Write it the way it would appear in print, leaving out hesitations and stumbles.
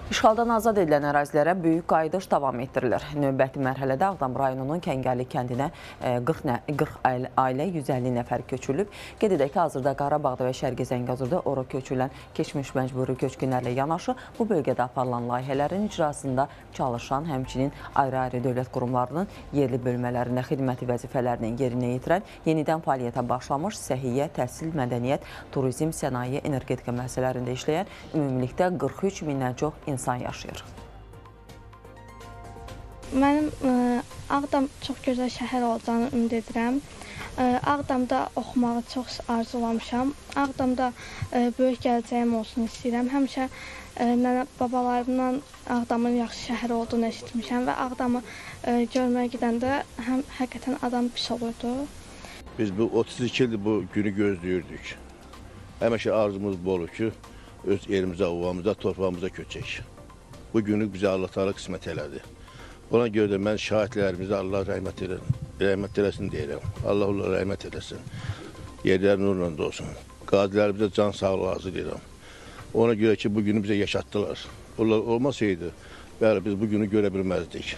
İşğaldan azad edilən ərazilərə böyük qayıdış davam etdirilir. Növbəti mərhələdə Ağdam rayonunun Kəngərli kəndinə 40 ailə 150 nəfər köçülüb. Qeyd edək ki, hazırda Qarabağda və Şərqi Zəngəzurda ora köçülən keçmiş məcburi köçkünlərlə yanaşı bu bölgədə aparılan layihələrin icrasında çalışan, həmçinin ayrı-ayrı dövlət qurumlarının yerli bölmələrində xidməti vəzifələrini yerinə yetirən, yenidən fəaliyyətə başlamış səhiyyə, təhsil, mədəniyyət, turizm, sənaye, energetika məsələlərində işləyən ümumilikdə 43 mindən çox insan yaşayır. Mənim Ağdam çox gözəl şəhər olacağını ümid edirəm. Ağdamda oxumağı çox arzulamışam. Ağdamda böyük gələcəyim olsun istəyirəm. Həmişə nənə-babalarımdan Ağdamın yaxşı şəhər olduğunu eşitmişəm və Ağdamı görməyə gedəndə həm həqiqətən adam pis olurdu. Biz bu 32 ildir bu günü gözləyirdik. Həmişə arzumuz bu olub ki, öz elimizə, ovamıza, torpağımıza köçək. Bu günü bizə Allah Teala qismət elədi. Ona görə də mən şahidlərimizə Allah rəhmət eləsin deyirəm. Allah onlara rəhmət eləsin. Yerləri nurla dolsun. Qazilərimizə can sağlığı arzu edirəm. Ona görə ki, bu günü bizə yaşatdılar. Onlar olmasaydı, bəli, biz bu günü görə bilməzdik.